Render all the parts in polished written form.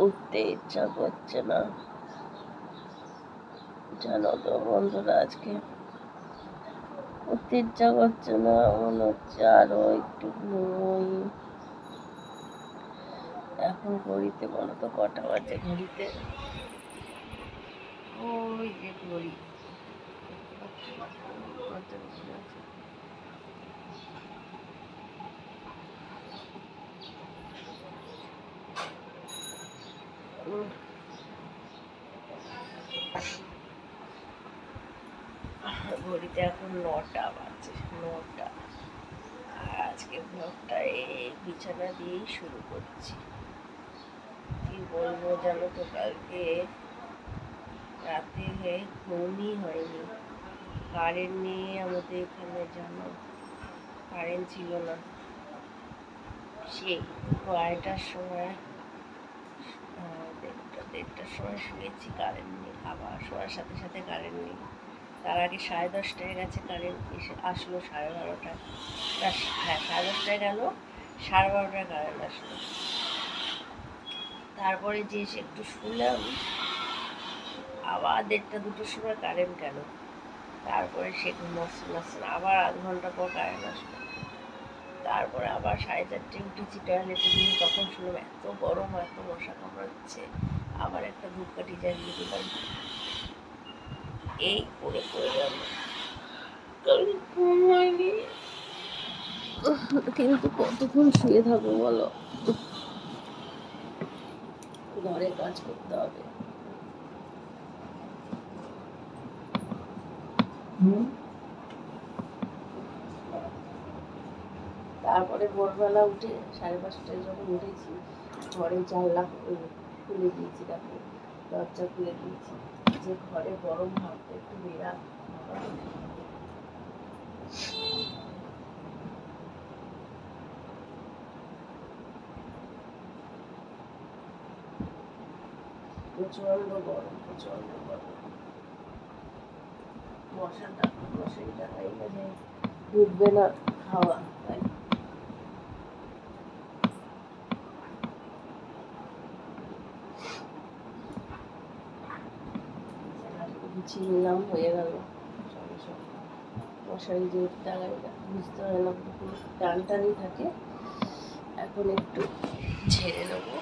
উঠতে ইচ্ছা করছে না, জানো তো বন্ধুরা। আজকে উঠতে ইচ্ছা করছে না, মনে হচ্ছে আরো একটু ঘুমোই। এখন ঘড়িতে বলো তো কটা বাজে? ঘড়িতে ওই যে ঘড়ি, দেখতে পাচ্ছ না? দরজার উপরে আছে। ঘড়িতে এখন 9টা বাজে, 9টা। আর আজকে ব্লগটা এই বিছানা দিয়েই শুরু করছি। কি বলবো জানো তো, কালকে রাতে ঘুমই হয়নি। কারেন্ট নেই আমাদের এখানে, জানো, কারেন্ট ছিল না। সেই 2:30টার সময়, দেড়টার সময় শুয়েছি, কারেন্ট নেই। আবার শোয়ার সাথে সাথে কারেন্ট নেই। তার আগে 10:30টায় গেছে কারেন্ট, এসে আসলো 12:30টায়। হ্যাঁ, 10:30টায় গেল, 12:30টায় কারেন্ট আসলো। তারপরে যে এসে একটু শুনলাম, আবার 1:30-2টোর সময় কারেন্ট গেল। তারপরে সে ঘুমাচ্ছে না, আবার আধ ঘন্টা পর কারেন্ট আসলো। তারপরে আবার 4:30টায় উঠেছি টয়লেটে গিয়ে, তখন শুনলাম এত গরম, এত মশা কামড়াচ্ছে। আবার একটা ধূপকাঠি জ্বালিয়ে দিলাম, এই করে পড়ে গেল। ঘুম হয়নি, কিন্তু কতক্ষণ শুয়ে থাকবো বলো? ঘরে কাজ করতে হবে। তারপরে ভোরবেলা উঠে 5:30টায় যখন উঠেছি, ঘরে জানলা খুলে দিয়েছি, দেখো দরজা খুলে দিয়েছি, যে ঘরে গরম ভাবটা একটু বেড়া। প্রচন্ড গরম, প্রচন্ড গরম। মশারিটা খাইলে যে ঢুকবে না হাওয়া, তাই গুছিয়ে নিলাম, হয়ে গেল। মশারি যে টাঙাই না, বুঝতে হয় না, পুরো টান টানই থাকে। এখন একটু ঝেড়ে নেবো।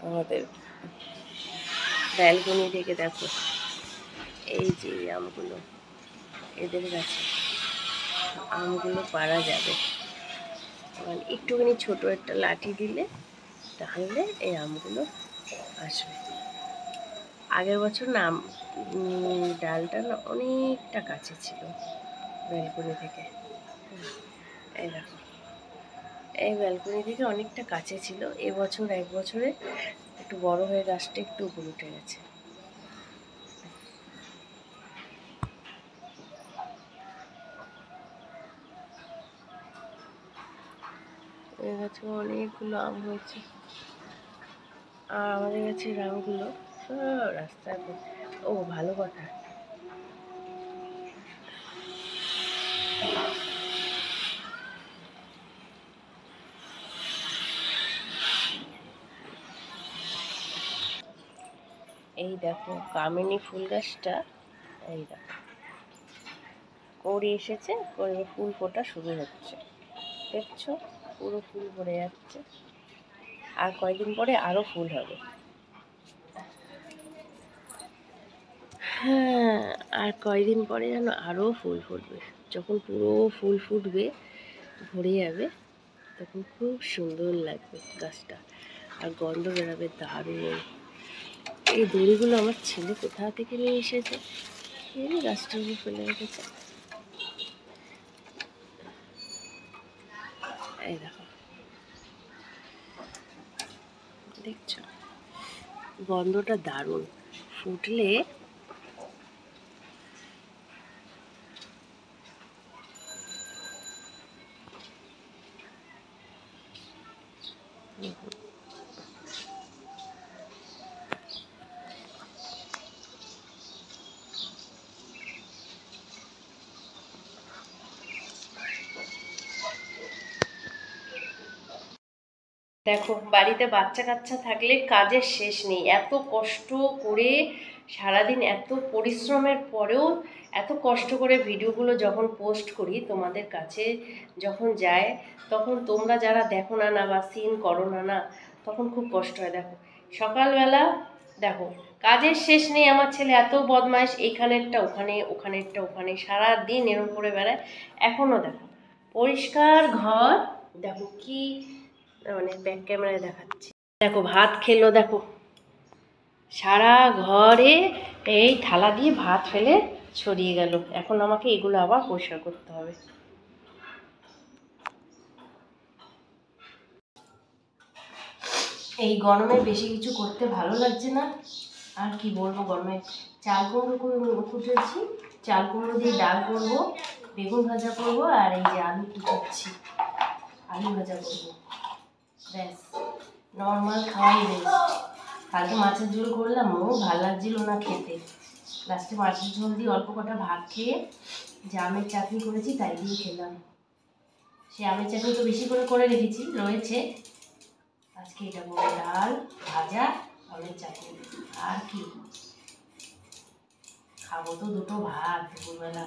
আমাদের ব্যালকনি থেকে দেখো, এই যে আমগুলো, এদের গাছে আমগুলো পারা যাবে। মানে একটুখানি ছোট একটা লাঠি দিলে, টানলে এই আমগুলো আসবে। আগের বছর না ডালটা না অনেকটা কাছে ছিল ব্যালকনি থেকে। এই দেখো, এই ব্যালকনি থেকে অনেকটা কাছে ছিল। এবছর 1 বছরে একটু বড় হয়ে গাছটা একটু উপরে উঠে গেছে। এই গাছে অনেকগুলো আম হয়েছে, আর আমাদের গাছের আমগুলো সব রাস্তায়। ও ভালো কথা, এই দেখো কামিনী ফুল গাছটা, এই দেখো কৌড়ি এসেছে, করে ফুল ফোটা শুরু হচ্ছে। দেখছো পুরো ফুল ভরে যাচ্ছে, আর কয়দিন পরে আরও ফুল হবে। হ্যাঁ, আর কয়দিন পরে যেন আরও ফুল ফুটবে। যখন পুরো ফুল ফুটবে, ভরে যাবে, তখন খুব সুন্দর লাগবে গাছটা, আর গন্ধ বেরাবে দারুণ। এই দড়িগুলো আমার ছেলে কোথা থেকে নিয়ে এসেছে, এই গাছটার উপর ফেলে রেখেছে। এই দেখো, দেখছো গন্ধটা দারুণ। ফুটলে দেখো, বাড়িতে বাচ্চা কাচ্চা থাকলে কাজের শেষ নেই। এত কষ্ট করে সারাদিন, এত পরিশ্রমের পরেও এত কষ্ট করে ভিডিওগুলো যখন পোস্ট করি তোমাদের কাছে যখন যায়, তখন তোমরা যারা দেখো না না বা সিন করো না না, তখন খুব কষ্ট হয়। দেখো সকালবেলা, দেখো কাজের শেষ নেই, আমার ছেলে এত বদমাইশ, এইখানেরটা ওখানে, ওখানেরটা ওখানে, সারাদিন এরম করে বেড়ায়। এখনও দেখো পরিষ্কার ঘর, দেখো কি মানে ব্যাক ক্যামেরায় দেখাচ্ছি। দেখো ভাত খেলো, দেখো সারা ঘরে এই থালা দিয়ে ভাত ফেলে ছড়িয়ে গেল। এখন আমাকে এগুলো আবার পরিষ্কার করতে হবে। এই গরমে বেশি কিছু করতে ভালো লাগছে না, আর কি বলবো, গরমে চাল কুমড়ো কুটেছি, চাল কুমড়ো দিয়ে ডাল করবো, বেগুন ভাজা করবো, আর এই যে আলু কুচাচ্ছি, আলু ভাজা করবো। ব্যাস, নর্মাল খাওয়াই বেস্ট। কালকে মাছের ঝোল করলাম, ও ভালো লাগছিল না খেতে। লাস্টে মাছের ঝোল দিয়ে অল্প কটা ভাত খেয়ে যে আমের চাটনি করেছি তাই দিয়ে খেলাম। সে আমের চাটনি তো বেশি করে করে রেখেছি, রয়েছে। আজকে এটা করবো, ডাল ভাজা আমের চাটনি, আর কি খাবো, তো দুটো ভাত দুপুরবেলা।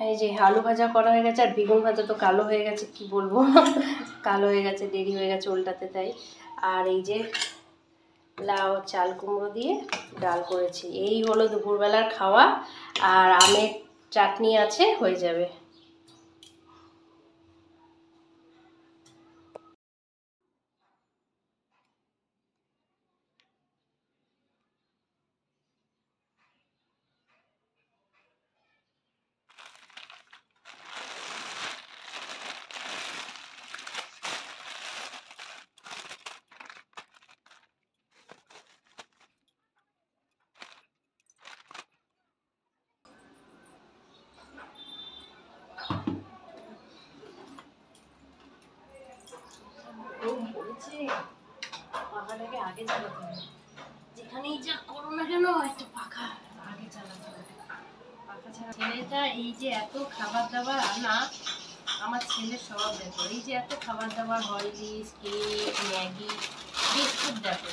এই যে আলু ভাজা করা হয়ে গেছে, আর বেগুন ভাজা তো কালো হয়ে গেছে, কি বলবো কালো হয়ে গেছে, দেরি হয়ে গেছে উল্টাতে, তাই। আর এই যে লাউ চাল কুমড়ো দিয়ে ডাল করেছি, এই হলো দুপুরবেলার খাওয়া। আর আমের চাটনি আছে, হয়ে যাবে। পাখাটাকে আগে চালাতে হবে, যেখানেই যা করো না কেন একটা পাখা আগে চালাতে হবে। পাখা ছাড়া ছেলেটা এই যে এত খাবার দাবার আনা, আমার ছেলের স্বভাব দেখো, এই যে এত খাবার দাবার, হরলিক্স, কেক, ম্যাগি, বিস্কুট দেখো,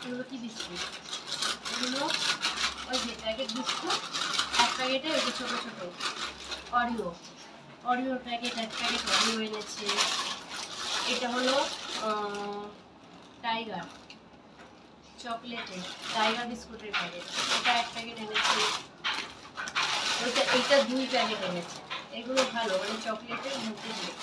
এগুলো কি বিস্কুট? এগুলো ওই যে প্যাকেট বিস্কুট, এক প্যাকেটে ওই যে ছোটো ছোটো অরিও, অরিওর প্যাকেট, এক প্যাকেট অরিও এনেছে। এটা হলো টাইগার চকলেটের, টাইগার বিস্কুটের প্যাকেট, এটা এক প্যাকেট এনেছে। এইটা 2 প্যাকেট এনেছে। এগুলো ভালো, মানে চকলেটের মধ্যে দিয়ে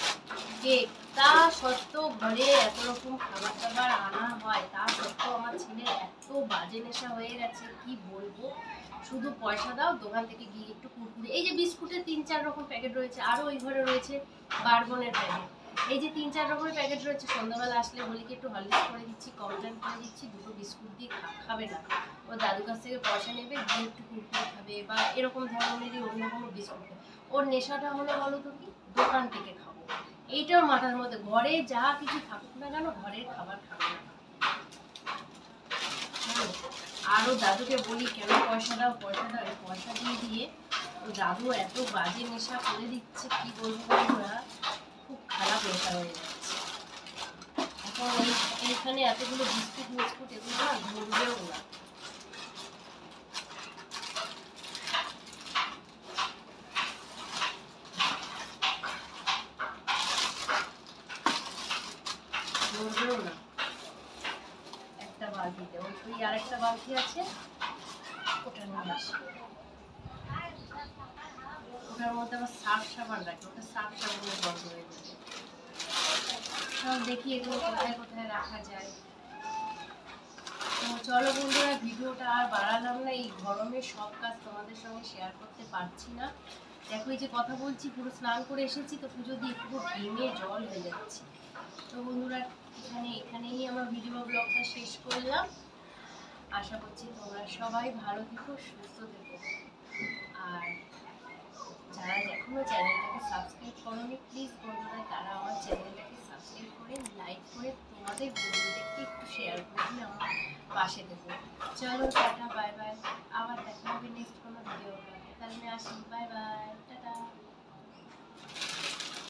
কেক। তা সত্ত্বেও ঘরে এত রকম খাবার দাবার আনা হয়, তা সত্ত্বেও আমার ছেলে এত বাজে নেশা হয়ে গেছে, কি বলবো। শুধু পয়সা দাও, দোকান থেকে গিয়ে একটু কুরকুরে, এই যে বিস্কুটের 3-4 রকম প্যাকেট রয়েছে, আরও ওই ঘরে রয়েছে বারবনের প্যাকেট, এই যে 3-4 রকমের প্যাকেট রয়েছে। সন্ধ্যাবেলা আসলে বলি কি একটু হরলিক্স করে দিচ্ছি, কমপ্লেন করে দিচ্ছি, 2টো বিস্কুট দিয়ে খাবে না, ও দাদুর কাছ থেকে পয়সা নেবে, গিয়ে একটু কুরকুরে খাবে বা এরকম ধরনেরই অন্য কোনো বিস্কুট। ওর নেশাটা হলো বলো তো কি, দোকান থেকে খাবো, এইটার মাথার মধ্যে। ঘরে যা কিছু থাকুক না কেন, ঘরের খাবার খাবে না। আরও দাদুকে বলি কেন পয়সা দাও পয়সা দাও, পয়সা দিয়ে দিয়ে ও দাদু এত বাজে নেশা করে দিচ্ছে, কি বলবো বন্ধুরা, খুব খারাপ নেশা হয়ে যাচ্ছে। এখন এইখানে এতগুলো বিস্কুট মিস্কুট এগুলো না ধরবেও না। ধরবেও না। একটা বালতিতে ওই আরেকটা বালতি আছে, ওটা নিয়ে আসি। ওটার মধ্যে আবার সার্ফ সাবান রাখি, ওটা সার্ফ সাবানের বন্ধ হয়ে যাবে। সব দেখি এগুলো কোথায় কোথায় রাখা যায়। তো চলো বন্ধুরা, ভিডিওটা আর বাড়ালাম না, এই গরমে সব কাজ তোমাদের সঙ্গে শেয়ার করতে পারছি না। দেখো এই যে কথা বলছি, পুরো স্নান করে এসেছি তো, পুজো দিয়ে পুরো ঘেমে জল হয়ে যাচ্ছে। তো বন্ধুরা, এখানেই আমার ভিডিও ব্লগটা শেষ করলাম। আশা করছি তোমরা সবাই ভালো থেকো, সুস্থ থেকো। আর যারা এখনো চ্যানেলটাকে সাবস্ক্রাইব করোনি, প্লিজ বন্ধুরা তারা আমার চ্যানেলটাকে সাবস্ক্রাইব করে লাইক করে তোমাদের বন্ধুদেরকে একটু শেয়ার করে দিলে আমার পাশে দেবো। চলো টাটা, বাই বাই, আবার দেখা হবে নেক্সট কোনো ভিডিও। তাহলে আমি আসি, বাই বাই।